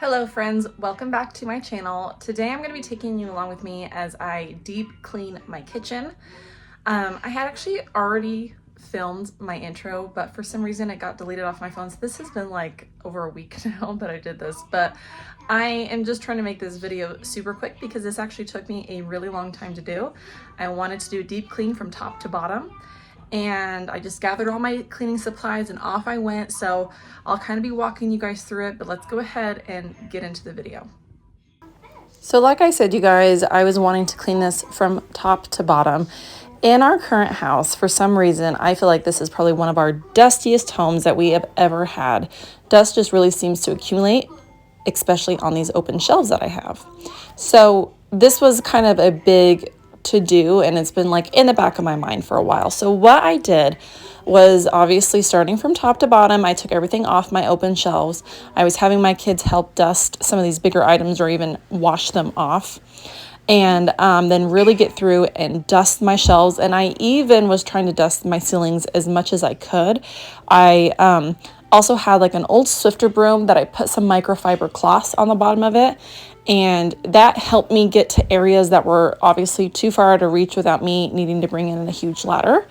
Hello friends, welcome back to my channel. Today I'm going to be taking you along with me as I deep clean my kitchen. I had actually already filmed my intro, but for some reason it got deleted off my phone. So this has been like over a week now that I did this, but I am just trying to make this video super quick because this actually took me a really long time to do. I wanted to do a deep clean from top to bottom, and I just gathered all my cleaning supplies and off I went. So I'll kind of be walking you guys through it, but let's go ahead and get into the video. So like I said, you guys, I was wanting to clean this from top to bottom. In our current house, for some reason, I feel like this is probably one of our dustiest homes that we have ever had. Dust just really seems to accumulate, especially on these open shelves that I have. So this was kind of a big to do, and it's been like in the back of my mind for a while. So what I did was, obviously starting from top to bottom, I took everything off my open shelves. I was having my kids help dust some of these bigger items or even wash them off, and then really get through and dust my shelves. And I even was trying to dust my ceilings as much as I could. I also had like an old Swiffer broom that I put some microfiber cloths on the bottom of it, and that helped me get to areas that were obviously too far out of reach without me needing to bring in a huge ladder.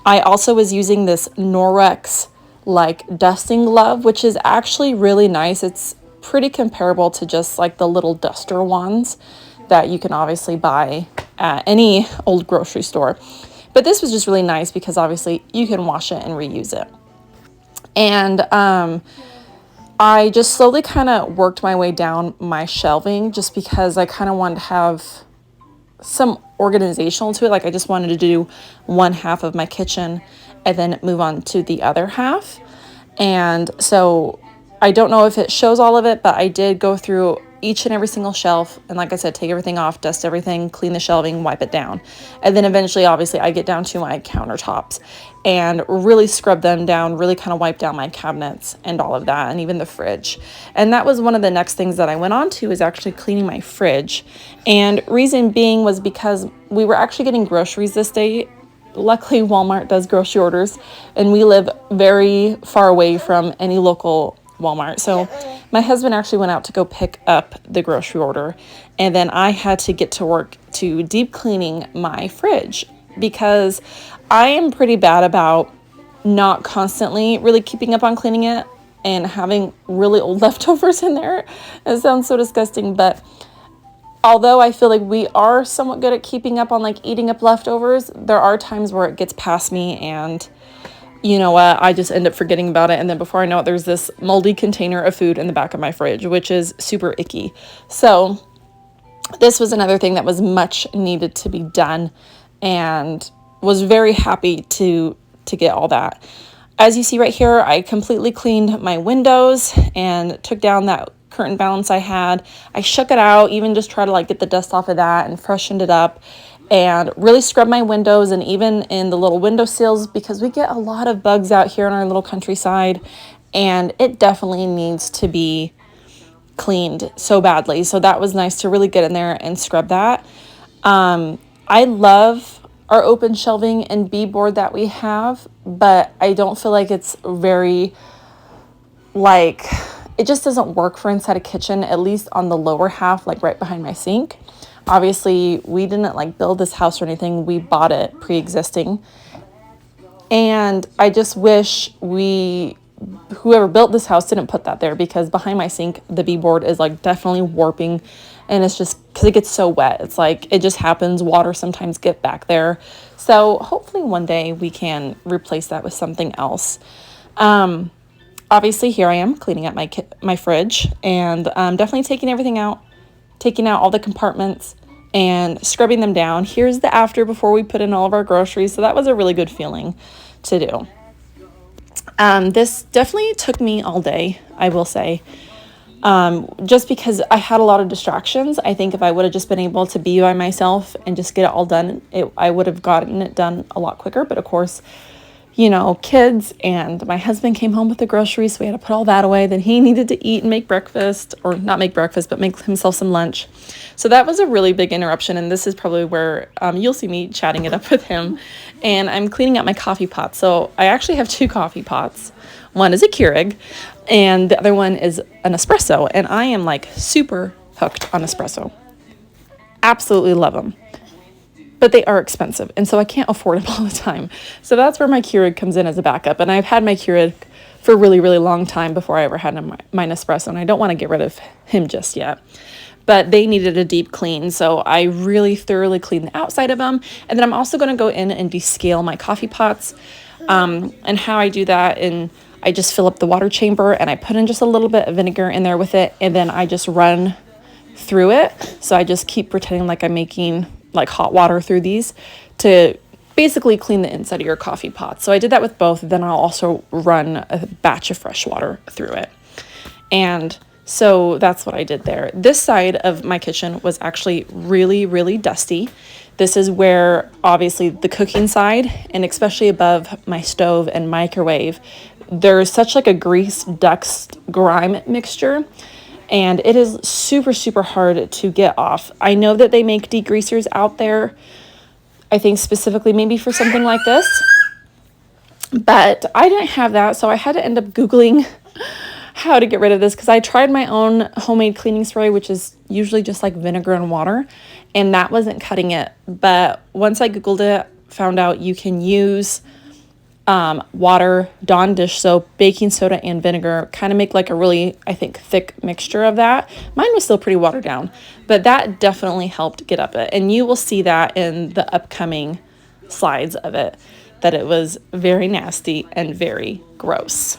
I also was using this Norwex like dusting glove, which is actually really nice. It's pretty comparable to just like the little duster ones that you can obviously buy at any old grocery store. But this was just really nice because obviously you can wash it and reuse it. And I just slowly kind of worked my way down my shelving just because I kind of wanted to have some organizational to it. Like I just wanted to do one half of my kitchen and then move on to the other half. And so I don't know if it shows all of it, but I did go through each and every single shelf. And like I said, take everything off, dust everything, clean the shelving, wipe it down. And then eventually, obviously, I get down to my countertops and really scrub them down, really kind of wipe down my cabinets and all of that, and even the fridge. And that was one of the next things that I went on to, is actually cleaning my fridge. And reason being was because we were actually getting groceries this day. Luckily, Walmart does grocery orders, and we live very far away from any local Walmart. So my husband actually went out to go pick up the grocery order, and then I had to get to work to deep cleaning my fridge because I am pretty bad about not constantly really keeping up on cleaning it and having really old leftovers in there. It sounds so disgusting, but although I feel like we are somewhat good at keeping up on like eating up leftovers, there are times where it gets past me, and you know what, I just end up forgetting about it. And then before I know it, there's this moldy container of food in the back of my fridge, which is super icky. So this was another thing that was much needed to be done, and was very happy to get all that. As you see right here, I completely cleaned my windows and took down that curtain balance I had. I shook it out, even just try to like get the dust off of that and freshened it up, and really scrub my windows and even in the little window sills, because we get a lot of bugs out here in our little countryside, and it definitely needs to be cleaned so badly. So that was nice to really get in there and scrub that. I love our open shelving and beadboard that we have, but I don't feel like it's very, like, it just doesn't work for inside a kitchen, at least on the lower half, like right behind my sink. Obviously, we didn't like build this house or anything. We bought it pre-existing. And I just wish whoever built this house didn't put that there, because behind my sink, the beadboard is like definitely warping, and it's just because it gets so wet. It's like, it just happens. Water sometimes get back there. So hopefully one day we can replace that with something else. Obviously here I am cleaning up my fridge, and definitely taking everything out, taking out all the compartments and scrubbing them down. Here's the after before we put in all of our groceries. So that was a really good feeling to do. This definitely took me all day, I will say, just because I had a lot of distractions. I think if I would have just been able to be by myself and just get it all done, I would have gotten it done a lot quicker. But of course, you know, kids and my husband came home with the groceries, so we had to put all that away. Then he needed to eat and make breakfast, or not make breakfast, but make himself some lunch. So that was a really big interruption, and this is probably where you'll see me chatting it up with him. And I'm cleaning up my coffee pot. So I actually have two coffee pots. One is a Keurig, and the other one is an espresso. And I am like super hooked on espresso. Absolutely love them. But they are expensive, and so I can't afford them all the time. So that's where my Keurig comes in as a backup. And I've had my Keurig for a really, really long time before I ever had my Nespresso, and I don't want to get rid of him just yet. But they needed a deep clean, so I really thoroughly cleaned the outside of them. And then I'm also going to go in and descale my coffee pots. And how I do that, and I just fill up the water chamber, and I put in just a little bit of vinegar in there with it, and then I just run through it. So I just keep pretending like I'm making like hot water through these to basically clean the inside of your coffee pot. So I did that with both. Then I'll also run a batch of fresh water through it. And so that's what I did there. This side of my kitchen was actually really, really dusty. This is where obviously the cooking side, and especially above my stove and microwave, there's such like a grease, dust, grime mixture. And it is super, super hard to get off. I know that they make degreasers out there, I think specifically maybe for something like this. But I didn't have that, so I had to end up Googling how to get rid of this, because I tried my own homemade cleaning spray, which is usually just like vinegar and water, and that wasn't cutting it. But once I Googled it, found out you can use water, Dawn dish soap, baking soda, and vinegar, kind of make like a really, I think, thick mixture of that. Mine was still pretty watered down, but that definitely helped get up it. And you will see that in the upcoming slides of it, that it was very nasty and very gross.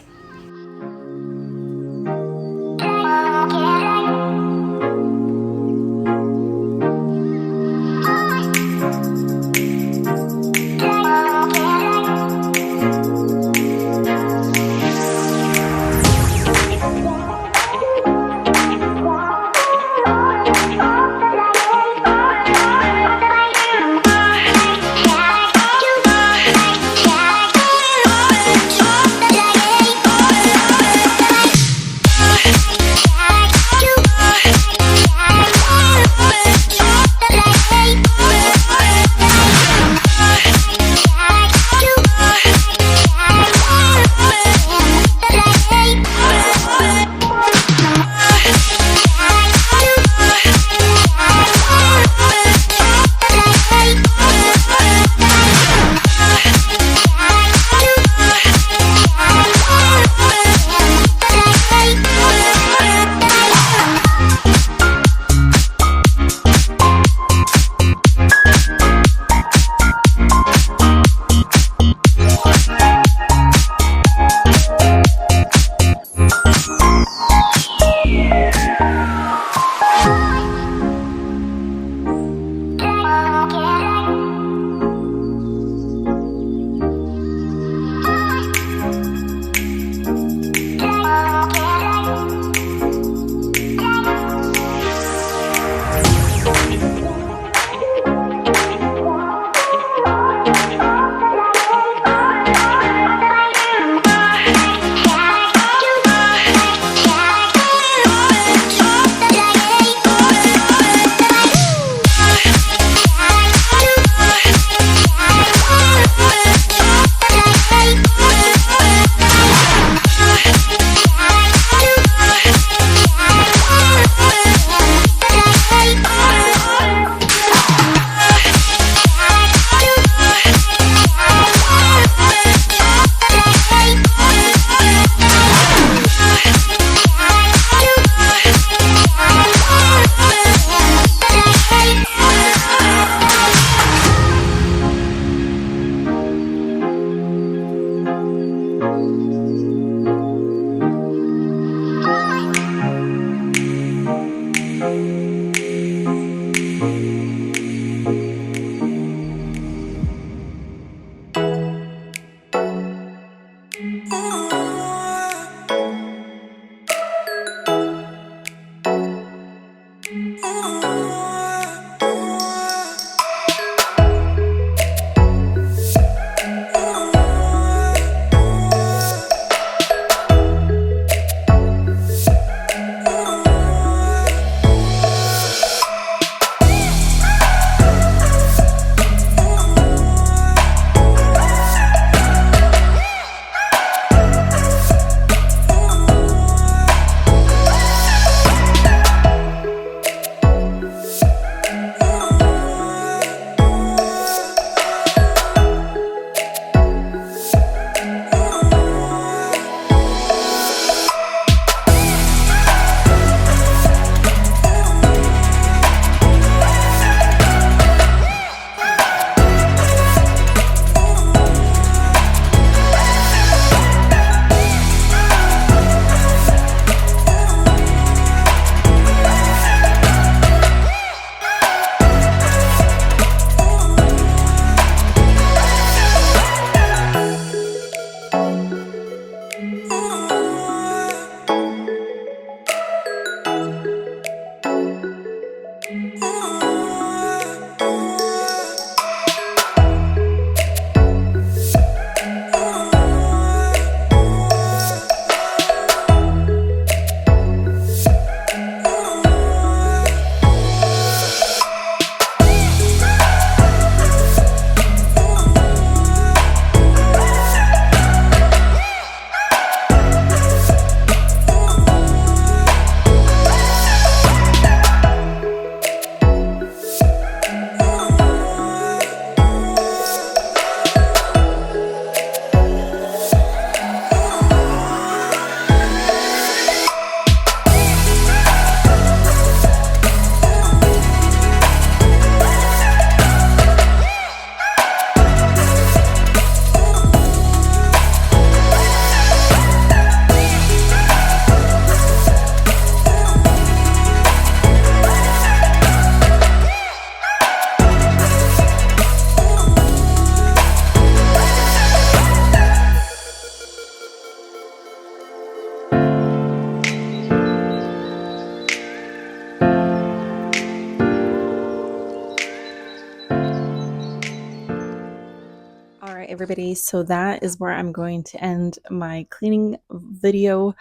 everybody. So that is where I'm going to end my cleaning video,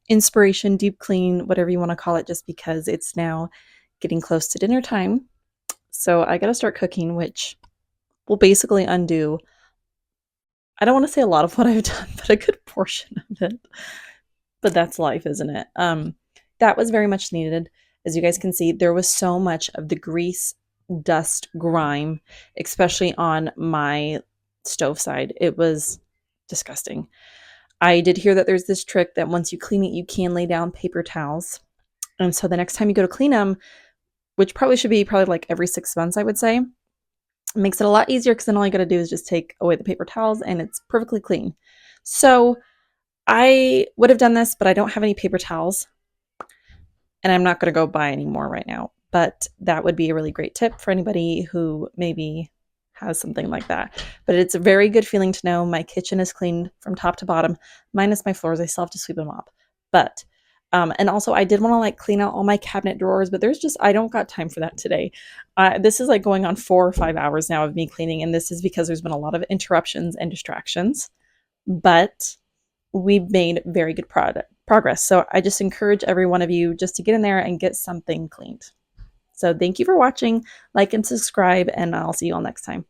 inspiration, deep clean, whatever you want to call it, just because it's now getting close to dinner time. So I got to start cooking, which will basically undo, I don't want to say a lot of what I've done, but a good portion of it. But that's life, isn't it? That was very much needed. As you guys can see, there was so much of the grease, dust, grime, especially on my stove side. It was disgusting. I did hear that there's this trick that once you clean it, you can lay down paper towels. And so the next time you go to clean them, which probably should be like every 6 months, I would say, it makes it a lot easier because then all you got to do is just take away the paper towels and it's perfectly clean. So I would have done this, but I don't have any paper towels and I'm not going to go buy any more right now. But that would be a really great tip for anybody who maybe has something like that. But it's a very good feeling to know my kitchen is clean from top to bottom, minus my floors. I still have to sweep and mop. But and also I did want to like clean out all my cabinet drawers, but I don't got time for that today. This is like going on 4 or 5 hours now of me cleaning, and this is because there's been a lot of interruptions and distractions. But we've made very good progress. So I just encourage every one of you just to get in there and get something cleaned. So thank you for watching, like and subscribe, and I'll see you all next time.